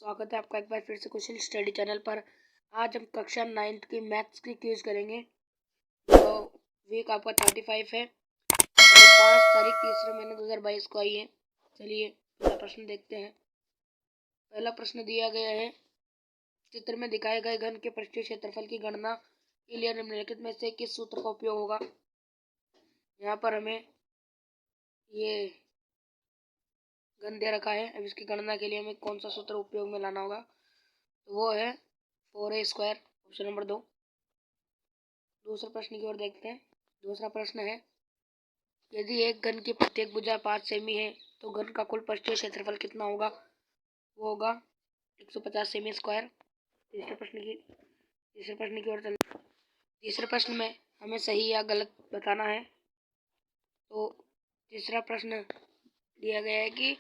स्वागत है आपका एक बार फिर से क्वेश्चन स्टडी चैनल पर। आज हम कक्षा 9th की मैथ्स की क्विज करेंगे। तो वीक आपका 35 है और 5 तारीख तीसरे महीने 2022 को आई है। चलिए पहला प्रश्न देखते हैं। पहला प्रश्न दिया गया है, चित्र में दिखाए गए घन के पृष्ठीय क्षेत्रफल की गणना के लिए निम्नलिखित में से किस सूत्र का उपयोग होगा। यहाँ पर हमें ये घन दे रखा है। अब इसकी गणना के लिए हमें कौन सा सूत्र उपयोग में लाना होगा, तो वो है 4a², ऑप्शन नंबर 2। दूसरे प्रश्न की ओर देखते हैं। दूसरा प्रश्न है, यदि एक घन की प्रत्येक भुजा 5 सेमी है तो घन का कुल पृष्ठीय क्षेत्रफल कितना होगा। वो होगा 150 सेमी स्क्वायर। तीसरे प्रश्न की ओर चल। तीसरे प्रश्न में हमें सही या गलत बताना है। तो तीसरा प्रश्न दिया गया है कि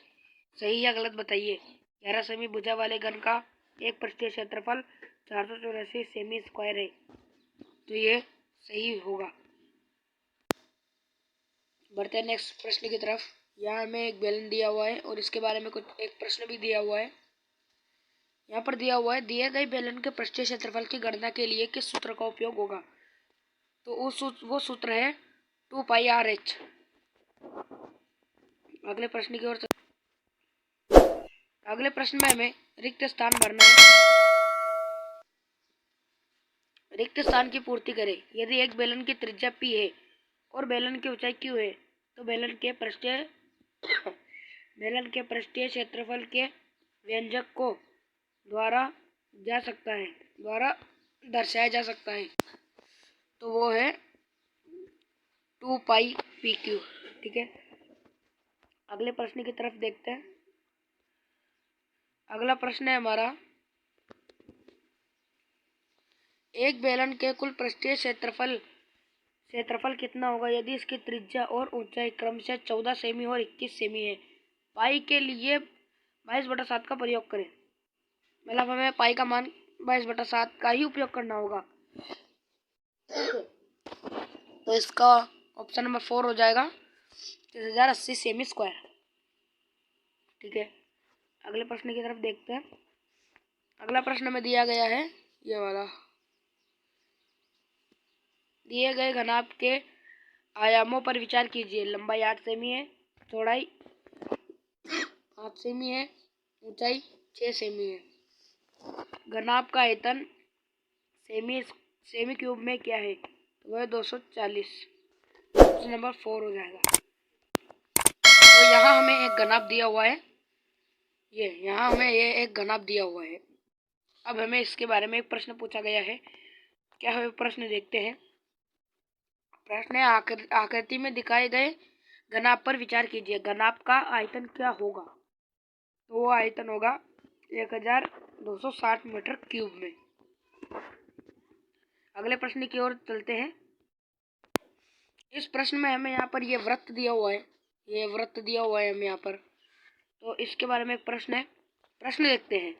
सही या गलत बताइए। 11 सेमी भुजा वाले घन का एक पृष्ठीय क्षेत्रफल 484 सेमी स्क्वायर है, तो ये सही होगा। बढ़ते हैं नेक्स्ट प्रश्न की तरफ। यहाँ हमें एक बेलन दिया हुआ है और इसके बारे में कुछ एक प्रश्न भी दिया हुआ है। यहाँ पर दिया हुआ है, दिए गए बेलन के पृष्ठीय क्षेत्रफल की गणना के लिए किस सूत्र का उपयोग होगा। तो वो सूत्र है 2πr/h। अगले प्रश्न की ओर। अगले प्रश्न में हमें रिक्त स्थान भरना है। रिक्त स्थान की पूर्ति करें। यदि एक बेलन की त्रिज्या p है और बेलन की ऊंचाई q है तो बेलन के पृष्ठीय क्षेत्रफल के व्यंजक को द्वारा दर्शाया जा सकता है, तो वो है 2πpq। ठीक है, अगले प्रश्न की तरफ देखते हैं। अगला प्रश्न है हमारा, एक बेलन के कुल पृष्ठीय क्षेत्रफल कितना होगा यदि इसकी त्रिज्या और ऊंचाई क्रमशः 14 सेमी और 21 सेमी है। पाई के लिए 22/7 का प्रयोग करें। मतलब हमें पाई का मान 22/7 का ही उपयोग करना होगा। तो इसका ऑप्शन नंबर 4 हो जाएगा 3080 सेमी स्क्वायर। ठीक है, अगले प्रश्न की तरफ देखते हैं। अगला प्रश्न में दिया गया है ये वाला, दिए गए घनाभ के आयामों पर विचार कीजिए। लंबाई 8 सेमी है, चौड़ाई 5 सेमी है, ऊंचाई 6 सेमी है। घनाभ का आयतन सेमी क्यूब में क्या है, तो वह 240। ऑप्शन नंबर 4 हो जाएगा। तो यहाँ हमें एक घनाभ दिया हुआ है, यहाँ हमें ये एक घनाभ दिया हुआ है। अब हमें इसके बारे में एक प्रश्न पूछा गया है। क्या है प्रश्न, देखते हैं। प्रश्न है, आकृति में दिखाए गए घनाभ पर विचार कीजिए। घनाभ का आयतन क्या होगा, तो वो आयतन होगा 1260 मीटर क्यूब में। अगले प्रश्न की ओर चलते हैं। इस प्रश्न में हमें यहाँ पर ये वृत्त दिया हुआ है, हमें यहाँ पर। तो इसके बारे में एक प्रश्न है, प्रश्न देखते हैं।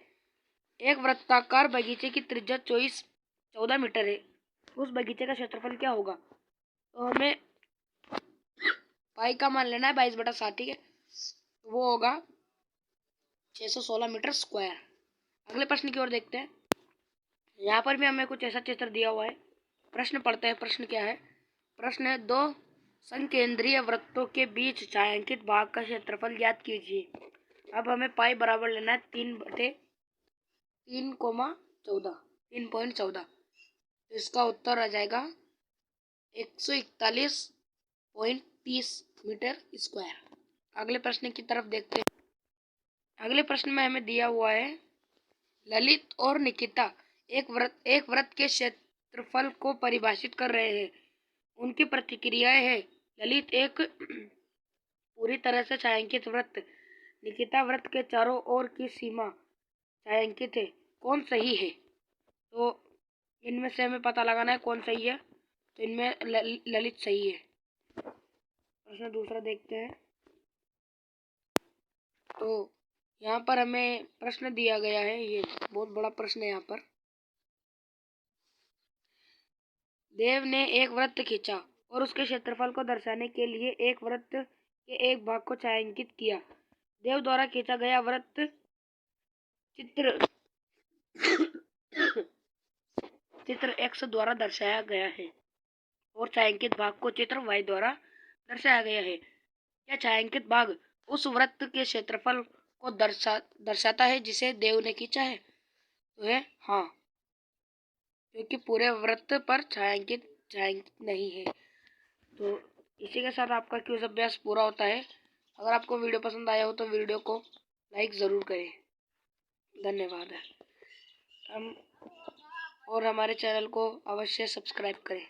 एक वृत्ताकार बगीचे की त्रिज्या 14 मीटर है, उस बगीचे का क्षेत्रफल क्या होगा। तो हमें पाई का मान लेना है 22/7। ठीक है, तो वो होगा 616 मीटर स्क्वायर। अगले प्रश्न की ओर देखते हैं। यहाँ पर भी हमें कुछ ऐसा चित्र दिया हुआ है। प्रश्न पढ़ते हैं। प्रश्न क्या है, प्रश्न है, दो संकेंद्रीय वृत्तों के बीच छायांकित भाग का क्षेत्रफल ज्ञात कीजिए। अब हमें पाई बराबर लेना है 3/3,14। इसका उत्तर आ जाएगा 141.30 मीटर स्क्वायर। अगले प्रश्न की तरफ देखते हैं। अगले प्रश्न में हमें दिया हुआ है, ललित और निकिता एक वृत्त के क्षेत्रफल को परिभाषित कर रहे हैं। उनकी प्रतिक्रियाएं हैं। ललित एक पूरी तरह से छायांकित वृत्त, निकिता वृत्त के चारों ओर की सीमा छायांकित है, कौन सही है। तो इनमें से हमें पता लगाना है कौन सही है। तो इनमें ललित सही है। प्रश्न दूसरा देखते हैं। तो यहाँ पर हमें प्रश्न दिया गया है, ये बहुत बड़ा प्रश्न है। यहाँ पर देव ने एक वृत्त खींचा और उसके क्षेत्रफल को दर्शाने के लिए एक वृत्त के एक भाग को छायांकित किया। देव द्वारा खींचा गया वृत्त चित्र चित्र x द्वारा दर्शाया गया है और छायांकित भाग को चित्र y द्वारा दर्शाया गया है। क्या छायांकित भाग उस वृत्त के क्षेत्रफल को दर्शाता है जिसे देव ने खींचा है? तो है हाँ, क्योंकि पूरे वृत्त पर छायांकित नहीं है। तो इसी के साथ आपका क्विज अभ्यास पूरा होता है। अगर आपको वीडियो पसंद आया हो तो वीडियो को लाइक ज़रूर करें। धन्यवाद। हम और हमारे चैनल को अवश्य सब्सक्राइब करें।